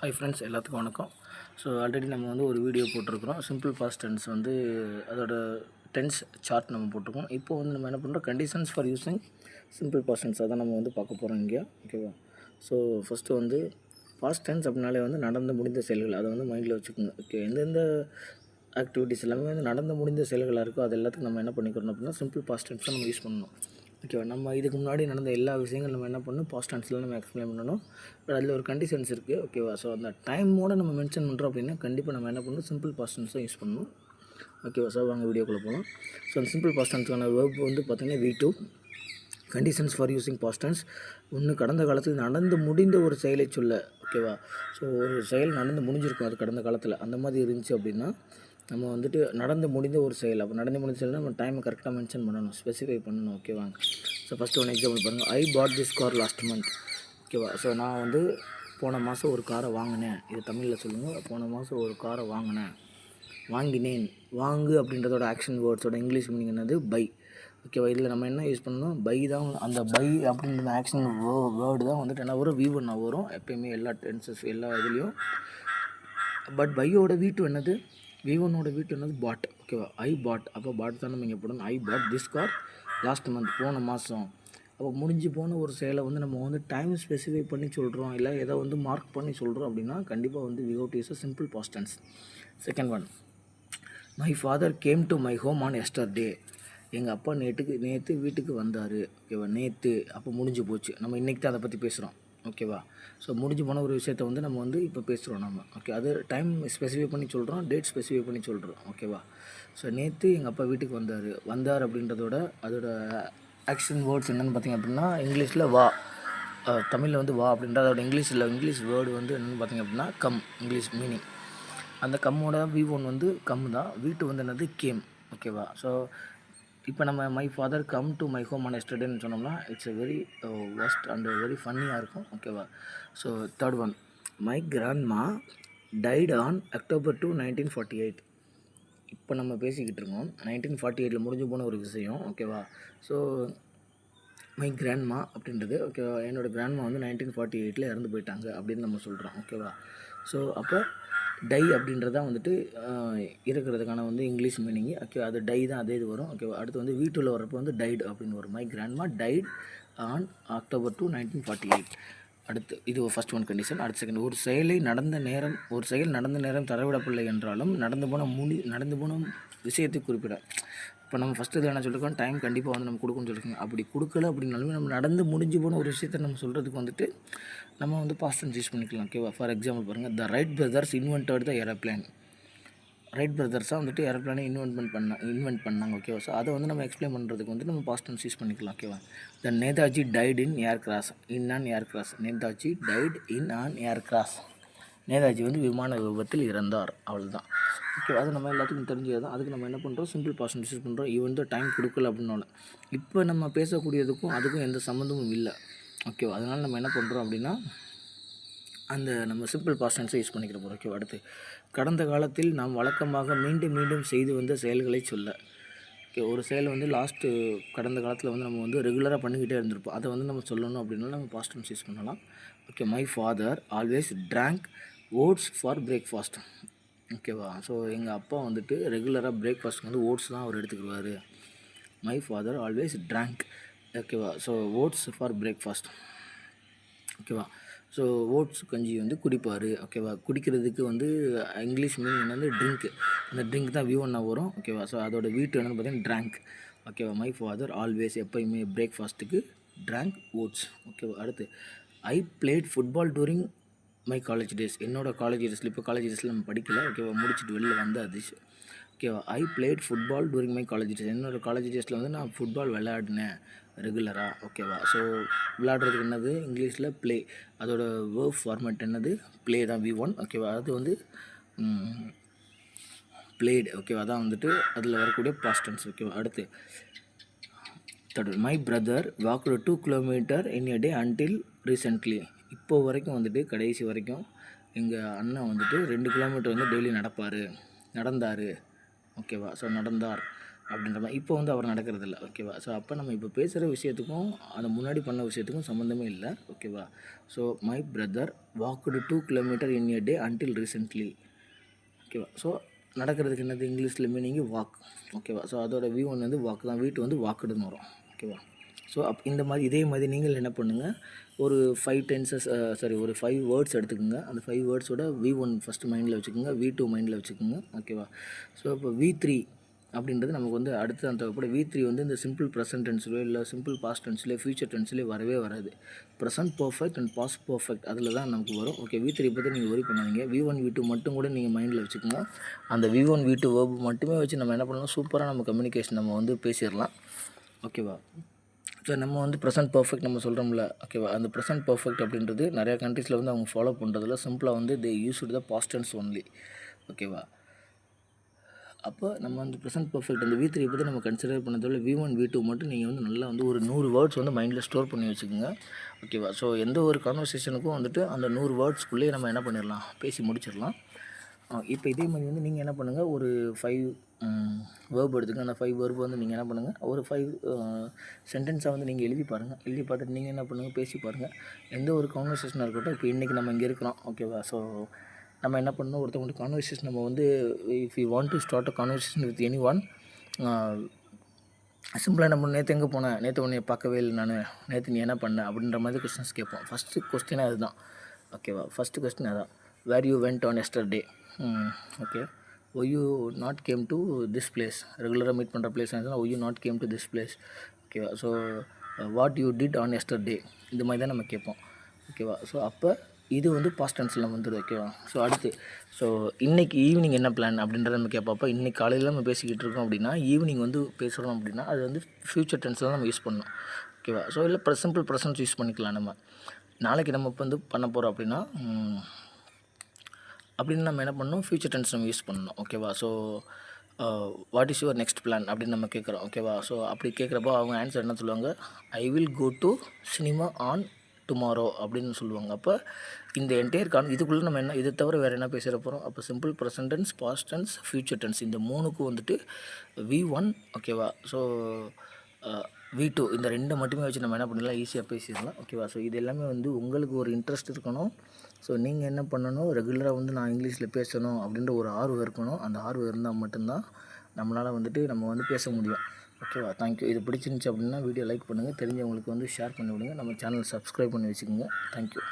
Hi friends, எல்லாத்துக்கும் வணக்கம். So already நம்ம வந்து ஒரு வீடியோ போட்டிருக்கிறோம். சிம்பிள் பாஸ்ட் டென்ஸ் வந்து அதோட டென்ஸ் சார்ட் நம்ம போட்டிருக்கோம். இப்போ வந்து நம்ம என்ன பண்ணுறோம், conditions for using simple past tense அதான் நம்ம வந்து பார்க்க போகிறோம் இங்கே. ஓகேவா? ஸோ ஃபஸ்ட்டு வந்து பாஸ்ட் டென்ஸ் அப்படின்னாலே வந்து நடந்து முடிந்த செயல்கள், அதை வந்து மைண்டில் வச்சுக்கோங்க. ஓகே, எந்தெந்த ஆக்டிவிட்டீஸ் எல்லாமே வந்து நடந்து முடிந்த செயல்களாக இருக்கோ அது எல்லாத்துக்கும் நம்ம என்ன பண்ணிக்கிறோம் அப்படின்னா சிம்பிள் பாஸ்ட் டென்ஸ் தான் நம்ம யூஸ் பண்ணணும். ஓகேவா? நம்ம இதுக்கு முன்னாடி நடந்த எல்லா விஷயங்களும் நம்ம என்ன பண்ணணும், பாஸ்ட் டென்ஸில் நம்ம எக்ஸ்பிளைன் பண்ணணும். பட் அதில் ஒரு கண்டிஷன்ஸ் இருக்குது. ஓகேவா? ஸோ அந்த டைமோடு நம்ம மென்ஷன் பண்ணுறோம் அப்படின்னா கண்டிப்பாக நம்ம என்ன பண்ணணும், சிம்பிள் பாஸ்ட் டென்ஸ் தான் யூஸ் பண்ணணும். ஓகேவா? ஸோ வாங்க வீடியோக்குள்ளே போகலாம். ஸோ அந்த சிம்பிள் பாஸ்ட் டென்ஸ்க்கான வேர்ப் வந்து பார்த்திங்கன்னா V2. Conditions for using past tense. ஒன்று, கடந்த காலத்தில் நடந்து முடிந்த ஒரு செயலை சொல்ல. ஓகேவா? ஸோ ஒரு செயல் நடந்து முடிஞ்சிருக்கும் அது கடந்த காலத்தில், அந்த மாதிரி இருந்துச்சு அப்படின்னா நம்ம வந்துட்டு நடந்து முடிந்த ஒரு செயல், அப்போ நடந்து முடிந்த செயல்னா நம்ம டைமை கரெக்டாக மென்ஷன் பண்ணணும், ஸ்பெசிஃபை பண்ணணும். ஓகேவா? ஸோ ஃபஸ்ட்டு ஒன்று எக்ஸாம்பிள் பாருங்கள். I bought this car last month. ஓகேவா? ஸோ நான் வந்து போன மாதம் ஒரு காரை வாங்கினேன். இது தமிழில் சொல்லுங்கள். போன மாதம் ஒரு காரை வாங்கினேன். வாங்கு அப்படின்றதோட ஆக்ஷன் வேர்ட்ஸோட இங்கிலீஷ் மீனிங் என்னது, பை. ஓகேவா? இதில் நம்ம என்ன யூஸ் பண்ணணும், பை தான். அந்த பை அப்படின்ற ஆக்ஷன் வேர்டு தான் வந்துட்டு என்ன வரும், V1 வரும் எப்பயுமே எல்லா டென்சஸ் எல்லா இதுலேயும். பட் பையோட V2 என்னது, V1ஓட V2 என்னது, பாட். ஓகேவா? ஐ பாட், அப்போ பாட் தான் நம்ம இங்கே போடணும். I bought this car last month, போன மாதம். அப்போ முடிஞ்சு போன ஒரு செயலை வந்து நம்ம வந்து டைம் ஸ்பெசிஃபை பண்ணி சொல்கிறோம், இல்லை எதை வந்து மார்க் பண்ணி சொல்கிறோம் அப்படின்னா கண்டிப்பாக வந்து we have to use a simple past tense. Second one, my father came to my home on yesterday. எங்கள் அப்பா நேற்று வீட்டுக்கு வந்தார். ஓகேவா? நேற்று அப்போ முடிஞ்சு போச்சு. நம்ம இன்றைக்கி தான் அதை பற்றி பேசுகிறோம். ஓகேவா? ஸோ முடிஞ்சு போன ஒரு விஷயத்த வந்து நம்ம வந்து இப்போ பேசுகிறோம் நம்ம. ஓகே, அது டைம் ஸ்பெசிஃபை பண்ணி சொல்கிறோம், டேட் ஸ்பெசிஃபை பண்ணி சொல்கிறோம். ஓகேவா? ஸோ நேற்று எங்கள் அப்பா வீட்டுக்கு வந்தார் அப்படின்றதோட அதோட ஆக்ஷன் வேர்ட்ஸ் என்னென்னு பார்த்திங்க அப்படின்னா இங்கிலீஷில் வா, தமிழில் வந்து வா அப்படின்ற அதோட இங்கிலீஷ் வேர்டு வந்து என்னென்னு பார்த்திங்க அப்படின்னா கம், இங்கிலீஷ் மீனிங். அந்த கம்மோட V1 வந்து கம் தான், V2 வந்து என்னது, கேம். ஓகேவா? ஸோ இப்போ நம்ம my father come to my home on எஸ்டர்டேன்னு சொன்னோம்னா it's a very worst and very ஃபன்னியாக இருக்கும். ஓகேவா? So third one, my grandma died on October 2, 1948. இப்போ நம்ம பேசிக்கிட்டு இருக்கோம் 1948 முடிஞ்சு போன ஒரு விஷயம். ஓகேவா? ஸோ மை கிராண்ட்மா அப்படின்றது, ஓகேவா, என்னோடய கிராண்ட்மா வந்து 1948 இறந்து போயிட்டாங்க அப்படின்னு நம்ம சொல்கிறோம். ஓகேவா? ஸோ அப்போ டை அப்படின்றதான் வந்துட்டு இருக்கிறதுக்கான வந்து இங்கிலீஷ் மீனிங். ஓகே, அது டை தான், அதே இது வரும். ஓகேவா? அடுத்து வந்து V2 வரப்போ வந்து டைட் அப்படின்னு வரும். My grandma died on October 2, 1948. அடுத்து இது ஃபஸ்ட் ஒன் கண்டிஷன். அடுத்த செகண்ட், ஒரு செயல் நடந்த நேரம் தரவிடப்படலை என்றாலும் நடந்து போன விஷயத்தை குறிப்பிட. இப்போ நம்ம ஃபஸ்ட்டு இதில் என்ன சொல்லியிருக்கோம், டைம் கண்டிப்பாக வந்து நம்ம கொடுக்கணும்னு சொல்லியிருக்கோம். அப்படி கொடுக்கல அப்படின்னாலுமே நம்ம நடந்து முடிஞ்சு போன ஒரு விஷயத்தை நம்ம சொல்கிறதுக்கு வந்துட்டு நம்ம வந்து பாஸ்ட் டென்ஸ் யூஸ் பண்ணிக்கலாம். ஓகேவா? ஃபார் எக்ஸாம்பிள் பாருங்கள், the Wright brothers invented the aeroplane. Wright பிரதர்ஸாக வந்துட்டு ஏரோப்ளேனை இன்வென்ட் பண்ணாங்க. ஓகேவா? ஸோ அதை வந்து நம்ம எக்ஸ்பிளைன் பண்ணுறதுக்கு வந்து நம்ம பாஸ்ட் டென்ஸ் யூஸ் பண்ணிக்கலாம். ஓகேவா? The Netaji died in air crash. Netaji died in an air crash. Netaji வந்து விமான விபத்தில் இறந்தார். அவ்வளோதான். ஓகே, அது நம்ம எல்லாத்துக்கும் தெரிஞ்சது தான். அதுக்கு நம்ம என்ன பண்ணுறோம், சிம்பிள் பாஸ்ட் டென்ஸ் யூஸ் பண்ணுறோம். ஈவன் தான் டைம் கொடுக்கல அப்படின்னாலும் இப்போ நம்ம பேசக்கூடியதுக்கும் அதுக்கும் எந்த சம்மந்தமும் இல்லை. ஓகேவா? அதனால் நம்ம என்ன பண்ணுறோம் அப்படின்னா அந்த நம்ம சிம்பிள் பாஸ்ட் டென்ஸை யூஸ் பண்ணிக்கிற போகிறோம். ஓகே, அடுத்து, கடந்த காலத்தில் நாம் வழக்கமாக மீண்டும் செய்து வந்த செயல்களை சொல்ல. ஓகே, ஒரு செயல் வந்து கடந்த காலத்தில் வந்து நம்ம வந்து ரெகுலராக பண்ணிக்கிட்டே இருந்திருப்போம், அதை வந்து நம்ம சொல்லணும் அப்படின்னா நம்ம பாஸ்ட் டென்ஸ் யூஸ் பண்ணலாம். Okay, my father always drank oats for breakfast. ஓகேவா? ஸோ எங்கள் அப்பா வந்துட்டு ரெகுலராக பிரேக்ஃபாஸ்ட்டுக்கு வந்து ஓட்ஸ் தான் அவர் எடுத்துக்கிடுவார். My father always drank. ஓகேவா? So oats for breakfast. ஓகேவா? ஸோ ஓட்ஸ் கஞ்சி வந்து குடிப்பார். ஓகேவா? குடிக்கிறதுக்கு வந்து இங்கிலீஷ் மீனிங் என்னது, ட்ரிங்க். அந்த ட்ரிங்க் தான் V1 வரும். ஓகேவா? ஸோ அதோட V2 என்னென்னு பார்த்தீங்கன்னா ட்ராங்க். ஓகேவா? மை ஃபாதர் ஆல்வேஸ், எப்போயுமே பிரேக்ஃபாஸ்ட்டுக்கு ட்ராங்க் ஓட்ஸ். ஓகேவா? அடுத்து, I played football during my college days. என்னோடய காலேஜ் டேஸில், இப்போ காலேஜ் டேஸில் நம்ம படிக்கல. ஓகேவா? முடிச்சுட்டு வெளில வந்தாது. ஓகேவா? ஐ played football during my college days. என்னோடய காலேஜ் டேஸில் வந்து நான் ஃபுட்பால் விளையாடினேன் ரெகுலராக. ஓகேவா? ஸோ விளையாடுறதுக்கு என்னது, இங்கிலீஷில் ப்ளே. அதோட வேர்ப் ஃபார்மேட் என்னது, ப்ளே தான், V1. ஓகேவா? அது வந்து பிளேடு. ஓகேவா? அதான் வந்துட்டு அதில் வரக்கூடிய பாஸ்ட் டென்ஸ். ஓகேவா? அடுத்து, my brother walked 2 kilometre in a day until recently. இப்போ வரைக்கும் வந்துட்டு கடைசி வரைக்கும் எங்கள் அண்ணன் வந்துட்டு 2 கிலோமீட்டர் வந்து டெய்லி நடந்தார். ஓகேவா? ஸோ நடந்தார். அப்படின்ற மாதிரி இப்போ வந்து அவர் நடக்கிறதில்ல. ஓகேவா? ஸோ அப்போ நம்ம இப்போ பேசுகிற விஷயத்துக்கும் அந்த முன்னாடி பண்ண விஷயத்துக்கும் சம்மந்தமே இல்லை. ஓகேவா? So my brother walked 2 kilometre in a day until recently. ஓகேவா? ஸோ நடக்கிறதுக்கு என்னது இங்கிலீஷில் மீனிங்கு வாக். ஓகேவா? ஸோ அதோட V1 வந்து வாக்கு தான், வீட்டு வந்து வாக்குடுன்னு வரும். ஓகேவா? ஸோ இந்த மாதிரி இதே மாதிரி நீங்கள் என்ன பண்ணுங்கள், ஒரு 5 டென்சஸ் ஒரு 5 வேர்ட்ஸ் எடுத்துக்கோங்க. அந்த 5 வேர்ட்ஸோட V1 ஃபஸ்ட்டு மைண்டில் வச்சுக்கோங்க, V2 மைண்டில் வச்சுக்கோங்க. ஓகேவா? ஸோ இப்போ V3 அப்படின்றது நமக்கு வந்து அடுத்து அந்த தேவைப்பட. V3 வந்து இந்த சிம்பிள் ப்ரெசன்ட் டென்ஸ்லையோ இல்லை சிம்பிள் பாஸ்ட் டென்ஸ்லையோ ஃபியூச்சர் டென்ஸ்லையோ வரவே வராது. Present perfect and past perfect அதில் தான் நமக்கு வரும். ஓகே, V3 பற்றி நீங்கள் ஒரி பண்ணாதீங்க. V1 V2 மட்டும் கூட நீங்கள் மைண்டில் வச்சுக்கோங்க. அந்த V1 V2 வேர்பு மட்டுமே வச்சு நம்ம என்ன பண்ணலாம், சூப்பராக நம்ம கம்யூனிகேஷன் நம்ம வந்து பேசிடலாம். ஓகேவா? ஸோ நம்ம வந்து ப்ரெசன்ட் பர்ஃபெக்ட் நம்ம சொல்கிறோம்ல. ஓகேவா? அந்த ப்ரெசன்ட் பர்ஃபெக்ட் அப்படின்றது நிறையா கண்ட்ரீஸில் வந்து அவங்க ஃபாலோ பண்ணுறதுல சிம்பிளாக வந்து they used the past tense only. ஓகேவா? அப்போ நம்ம வந்து ப்ரெசன்ட் பர்ஃபெக்ட் அந்த V3 பற்றி நம்ம கன்சிடர் பண்ணதோட V1 V2 மட்டும் நீங்கள் வந்து நல்லா வந்து ஒரு 100 வேர்ட்ஸ் வந்து மைண்டில் ஸ்டோர் பண்ணி வச்சுக்கோங்க. ஓகேவா? ஸோ எந்த ஒரு கான்வர்சேஷனுக்கும் வந்துட்டு அந்த 100 வேர்ட்ஸ்க்குள்ளேயே நம்ம என்ன பண்ணிடலாம், பேசி முடிச்சிடலாம். இப்போ இதே மாதிரி வந்து நீங்கள் என்ன பண்ணுங்கள், ஒரு 5 வேர்ப் எடுத்துக்கங்க. அந்த 5 வேர்ப் வந்து நீங்கள் என்ன பண்ணுங்கள், ஒரு 5 சென்டென்ஸாக வந்து நீங்கள் எழுதி பாருங்கள். எழுதி பார்த்துட்டு நீங்கள் என்ன பண்ணுங்கள், பேசி பாருங்கள். எந்த ஒரு கான்வர்சேஷனாக இருக்கட்டும். இப்போ இன்றைக்கி நம்ம இங்கே இருக்கிறோம். ஓகேவா? ஸோ நம்ம என்ன பண்ணணும், ஒருத்தவங்கள்ட்ட கான்வர்சேஷன் நம்ம வந்து if you want to start a conversation with any one, சிம்பிளாக நம்ம நேற்று எங்கே போனேன், நேற்று உன்னை பார்க்கவே இல்லை நான், நேற்று நீ என்ன பண்ண அப்படின்ற மாதிரி கொஸ்டின்ஸ் கேட்போம். ஃபஸ்ட்டு கொஸ்டினே அதுதான். ஓகேவா? ஃபஸ்ட்டு கொஸ்டின் அதான், where you went on yesterday. Okay, why you not came to this place. ரெகுலராக மீட் பண்ணுற பிளேஸ் ஆச்சுன்னா why you not came to this place. ஓகேவா? So what you did on yesterday, இந்த மாதிரி தான் நம்ம கேட்போம். ஓகேவா? ஸோ அப்போ இது வந்து பாஸ்ட் டென்ஸில் வந்துடும். ஓகேவா? ஸோ அடுத்து இன்றைக்கி ஈவினிங் என்ன பிளான் அப்படின்றத நம்ம கேட்போம். இன்றைக்கி காலையில் நம்ம பேசிக்கிட்டு இருக்கோம் அப்படின்னா, ஈவினிங் வந்து பேசுகிறோம் அப்படின்னா அது வந்து ஃப்யூச்சர் டென்ஸில் தான் நம்ம யூஸ் பண்ணணும். ஓகேவா? ஸோ இல்லை சிம்பிள் ப்ரெசன்ட் யூஸ் பண்ணிக்கலாம். நம்ம நாளைக்கு நம்ம இப்போ வந்து பண்ண போகிறோம் அப்படின்னா அப்படின்னு நம்ம என்ன பண்ணணும், ஃப்யூச்சர் டென்ஸ் நம்ம யூஸ் பண்ணணும். ஓகேவா? So what is your next plan அப்படின்னு நம்ம கேட்குறோம். ஓகேவா? ஸோ அப்படி கேட்குறப்போ அவங்க ஆன்சர் என்ன சொல்லுவாங்க, I will go to cinema on tomorrow அப்படின்னு சொல்லுவாங்க. அப்போ இந்த என்டையர் இதுக்குள்ளே நம்ம என்ன, இதை தவிர வேறு என்ன பேசுகிற போகிறோம். அப்போ simple present tense, past tense, future tense, இந்த மூணுக்கும் வந்துட்டு V1. ஓகேவா? ஸோ V2 இந்த 2 மட்டுமே வச்சு நம்ம என்ன பண்ணிடலாம், ஈஸியாக பேசிடலாம். ஓகேவா? ஸோ இது எல்லாமே வந்து உங்களுக்கு ஒரு இன்ட்ரெஸ்ட் இருக்கணும். ஸோ நீங்கள் என்ன பண்ணணும், ரெகுலராக வந்து நான் இங்கிலீஷில் பேசணும் அப்படின்ற ஒரு ஆர்வம் இருக்கணும். அந்த ஆர்வம் இருந்தால் மட்டும்தான் நம்மளால் வந்துட்டு நம்ம வந்து பேச முடியும். ஓகேவா? தேங்க்யூ. இது பிடிச்சிருந்துச்சி அப்படின்னா வீடியோ லைக் பண்ணுங்கள், தெரிஞ்சவங்களுக்கு வந்து ஷேர் பண்ணி விடுங்க. நம்ம சேனல் சப்ஸ்கிரைப் பண்ணி வச்சுக்கோங்க. தேங்க்யூ.